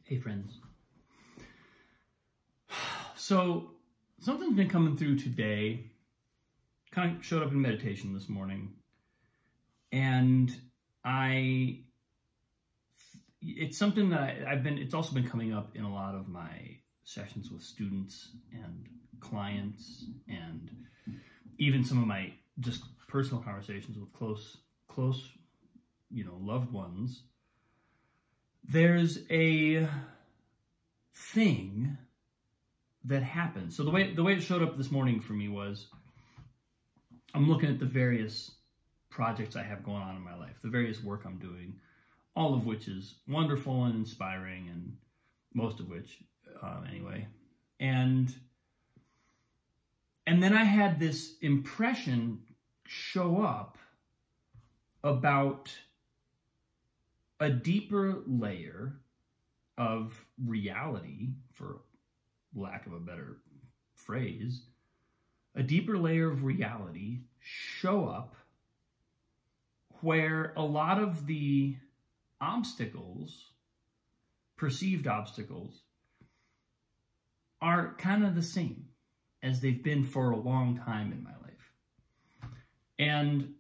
Hey friends. So something's been coming through today, kind of showed up in meditation this morning, and it's something that it's also been coming up in a lot of my sessions with students and clients, and even some of my just personal conversations with close, loved ones. There's a thing that happens. So the way it showed up this morning for me was, I'm looking at the various projects I have going on in my life, the various work I'm doing, all of which is wonderful and inspiring, and most of which, anyway. And then I had this impression show up about a deeper layer of reality, for lack of a better phrase, a deeper layer of reality show up where a lot of the obstacles, perceived obstacles, are kind of the same as they've been for a long time in my life. And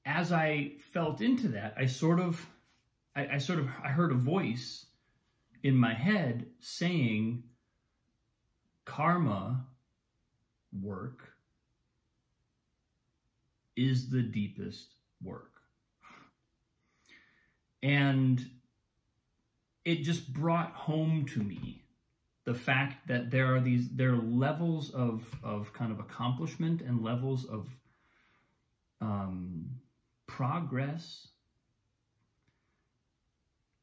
as I felt into that, I heard a voice in my head saying, karma work is the deepest work. And it just brought home to me the fact that there are levels of kind of accomplishment and levels of progress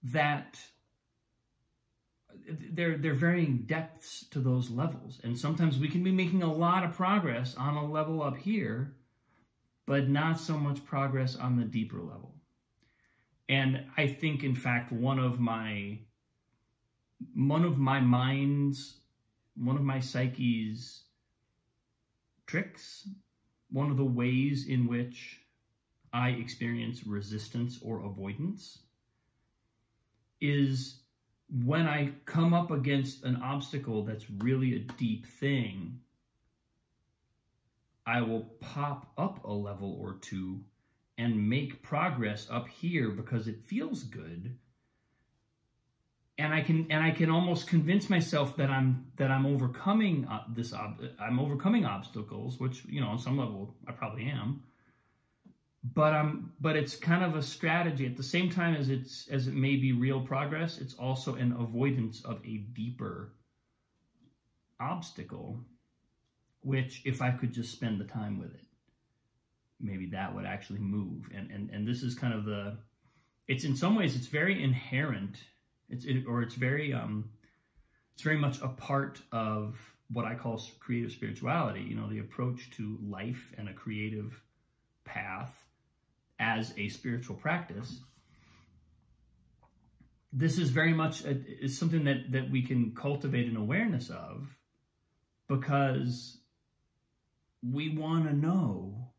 that there are varying depths to those levels. And sometimes we can be making a lot of progress on a level up here, but not so much progress on the deeper level. And I think, in fact, one of my psyche's tricks, one of the ways in which I experience resistance or avoidance, is when I come up against an obstacle that's really a deep thing, I will pop up a level or two and make progress up here because it feels good. And I can almost convince myself that I'm overcoming I'm overcoming obstacles, which, on some level I probably am. But it's kind of a strategy. At the same time as it may be real progress, it's also an avoidance of a deeper obstacle, which, if I could just spend the time with it, maybe that would actually move. And this is kind of it's in some ways, it's very inherent. It's very much a part of what I call creative spirituality, the approach to life and a creative path as a spiritual practice. This is very much is something that we can cultivate an awareness of, because we want to know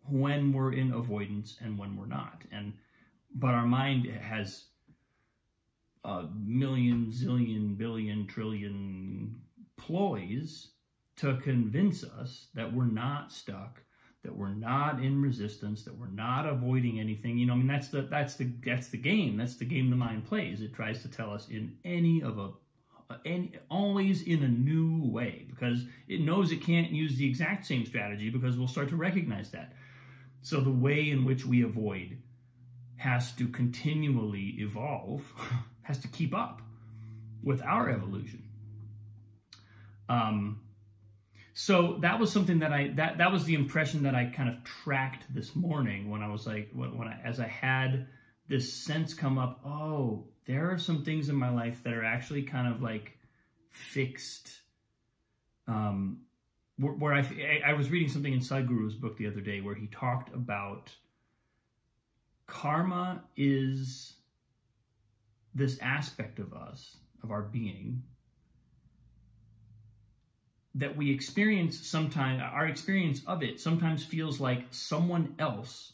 when we're in avoidance and when we're not. But our mind has a million, zillion, billion, trillion ploys to convince us that we're not stuck, that we're not in resistance, that we're not avoiding anything. That's the game. That's the game the mind plays. It tries to tell us in always in a new way, because it knows it can't use the exact same strategy, because we'll start to recognize that. So the way in which we avoid has to continually evolve, has to keep up with our evolution. So that was something that was the impression that I kind of tracked this morning, when I was like, as I had this sense come up, oh, there are some things in my life that are actually kind of like fixed. Where I was reading something in Sadhguru's book the other day where he talked about karma is this aspect of us, of our being, that we experience sometimes. Our experience of it sometimes feels like someone else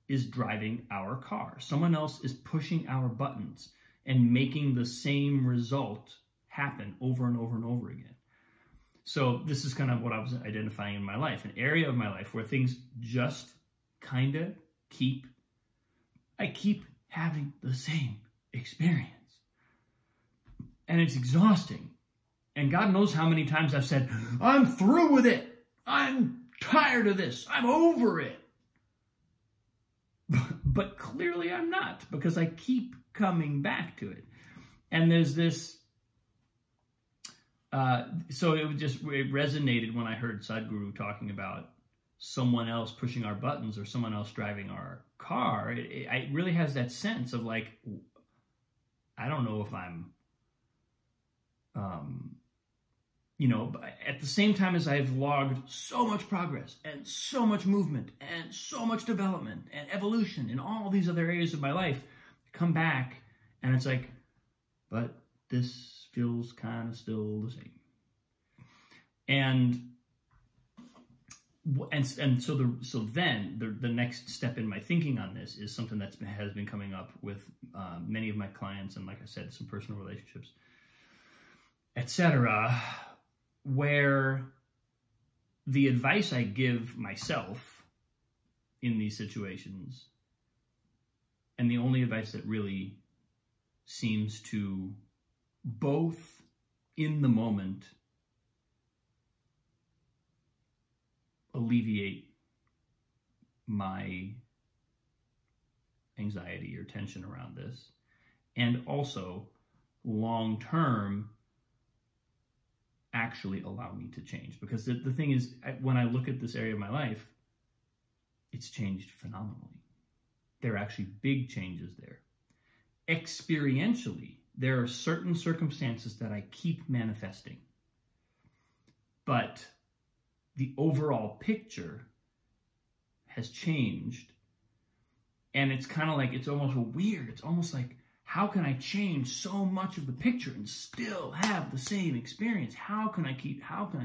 is driving our car. Someone else is pushing our buttons and making the same result happen over and over and over again. So this is kind of what I was identifying in my life, an area of my life where things just kind of I keep having the same experience. And it's exhausting. And God knows how many times I've said, I'm through with it. I'm tired of this. I'm over it. But clearly I'm not, because I keep coming back to it. And there's this, so it resonated when I heard Sadhguru talking about someone else pushing our buttons or someone else driving our car. It really has that sense of like, I don't know if I'm, at the same time as I've logged so much progress and so much movement and so much development and evolution in all these other areas of my life, come back and it's like, but this feels kind of still the same. And then the next step in my thinking on this is something that has been coming up with many of my clients, and like I said, some personal relationships, etc., where the advice I give myself in these situations, and the only advice that really seems to both in the moment alleviate my anxiety or tension around this, and also long-term actually allow me to change. Because the thing is, when I look at this area of my life, it's changed phenomenally. There are actually big changes there. Experientially, there are certain circumstances that I keep manifesting. But the overall picture has changed. And it's kind of like, it's almost weird. It's almost like, how can I change so much of the picture and still have the same experience? How can I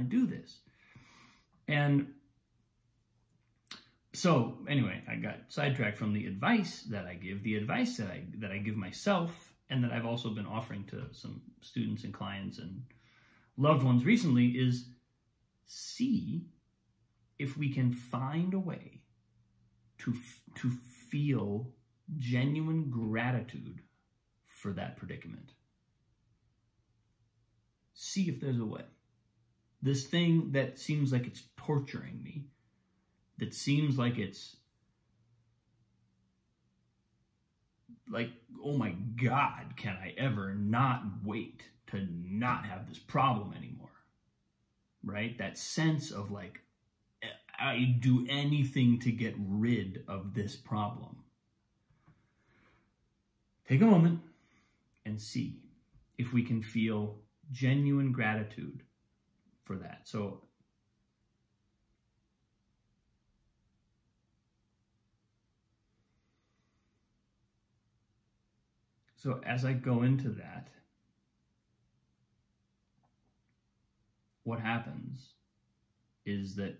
do this? And so anyway, I got sidetracked from the advice that I give. The advice that I give myself, and that I've also been offering to some students and clients and loved ones recently, is see if we can find a way to feel genuine gratitude for that predicament. See if there's a way. This thing that seems like it's torturing me, that seems like it's like, oh my God, can I ever not wait to not have this problem anymore? Right? That sense of like, I do anything to get rid of this problem. Take a moment and see if we can feel genuine gratitude for that. So as I go into that, what happens is that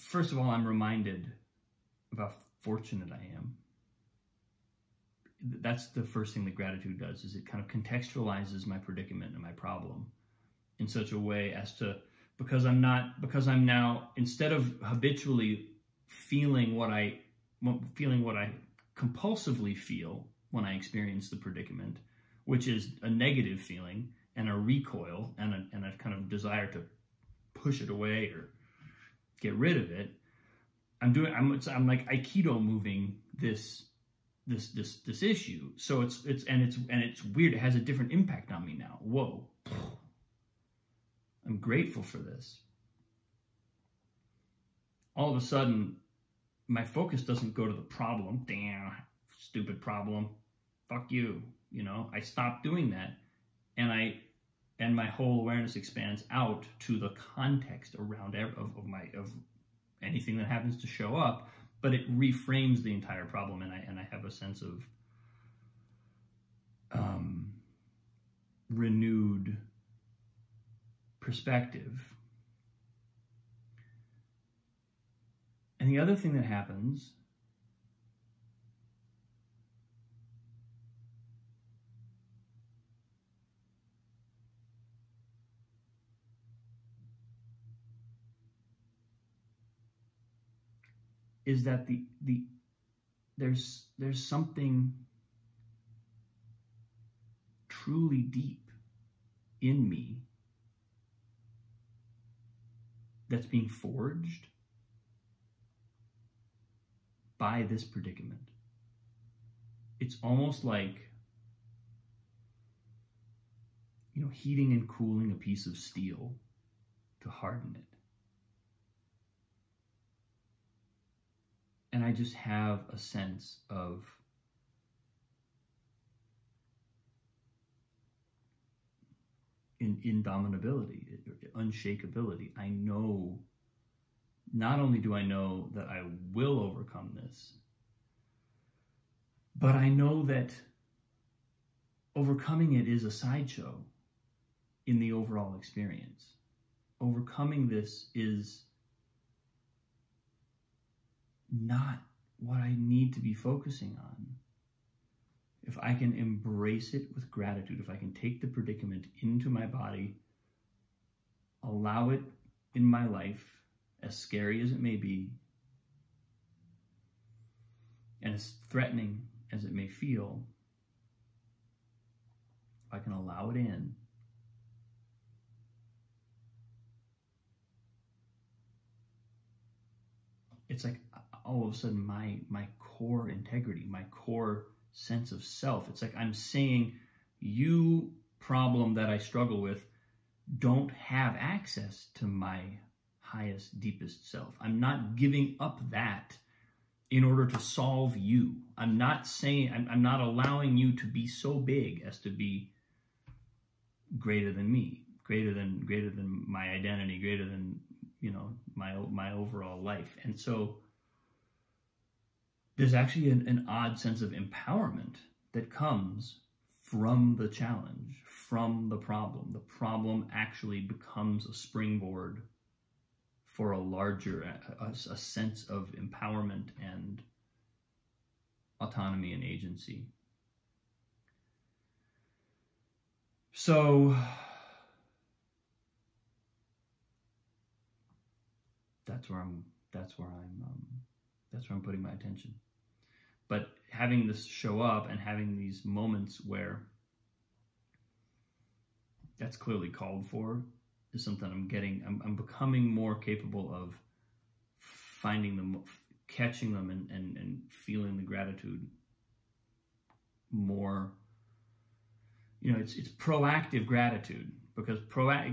first of all, I'm reminded of how fortunate I am. That's the first thing that gratitude does, is it kind of contextualizes my predicament and my problem in such a way as to, because I'm now, instead of habitually feeling what I compulsively feel when I experience the predicament, which is a negative feeling and a recoil and a kind of desire to push it away or get rid of it, I'm like Aikido moving this issue. So it's weird. It has a different impact on me now. Whoa. I'm grateful for this. All of a sudden, my focus doesn't go to the problem. Damn, stupid problem. Fuck you. I stop doing that, and my whole awareness expands out to the context around of anything that happens to show up, but it reframes the entire problem, and I have a sense of renewed perspective. And the other thing that happens is that there's something truly deep in me that's being forged by this predicament. It's almost like, heating and cooling a piece of steel to harden it. And I just have a sense of indomitability, unshakability. I know, not only do I know that I will overcome this, but I know that overcoming it is a sideshow in the overall experience. Overcoming this is not what I need to be focusing on. If I can embrace it with gratitude, if I can take the predicament into my body, allow it in my life, as scary as it may be, and as threatening as it may feel, if I can allow it in, it's like all of a sudden my core integrity, my core sense of self, it's like I'm saying, you problem that I struggle with, don't have access to my highest, deepest self. I'm not giving up that in order to solve you. I'm not saying, I'm not allowing you to be so big as to be greater than me, greater than my identity, greater than, my overall life. And so there's actually an odd sense of empowerment that comes from the challenge, from the problem. The problem actually becomes a springboard for a larger, a sense of empowerment and autonomy and agency. So that's where I'm putting my attention. But having this show up and having these moments where that's clearly called for is something I'm becoming more capable of finding them, catching them, and feeling the gratitude more. It's proactive gratitude, because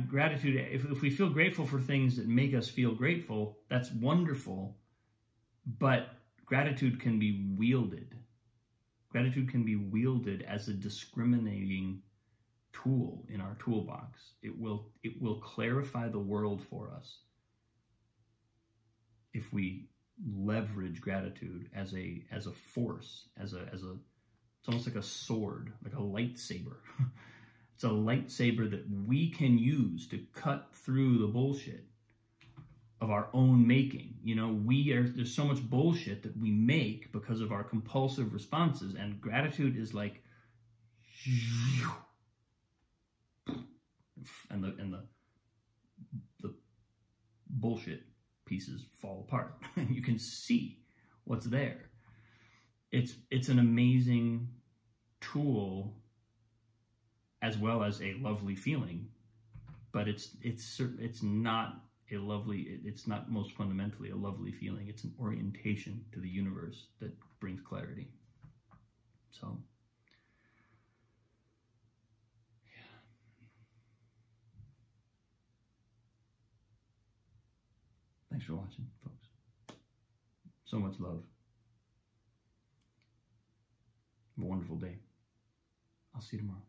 gratitude, if we feel grateful for things that make us feel grateful, that's wonderful, but gratitude can be wielded. Gratitude can be wielded as a discriminating tool in our toolbox. It will clarify the world for us if we leverage gratitude as a force, as it's almost like a sword, like a lightsaber. It's a lightsaber that we can use to cut through the bullshit of our own making. There's so much bullshit that we make because of our compulsive responses, and gratitude is like, and the bullshit pieces fall apart, and you can see what's there. It's an amazing tool as well as a lovely feeling, but it's not a lovely, it's not most fundamentally a lovely feeling. It's an orientation to the universe that brings clarity. So, yeah. Thanks for watching, folks. So much love. Have a wonderful day. I'll see you tomorrow.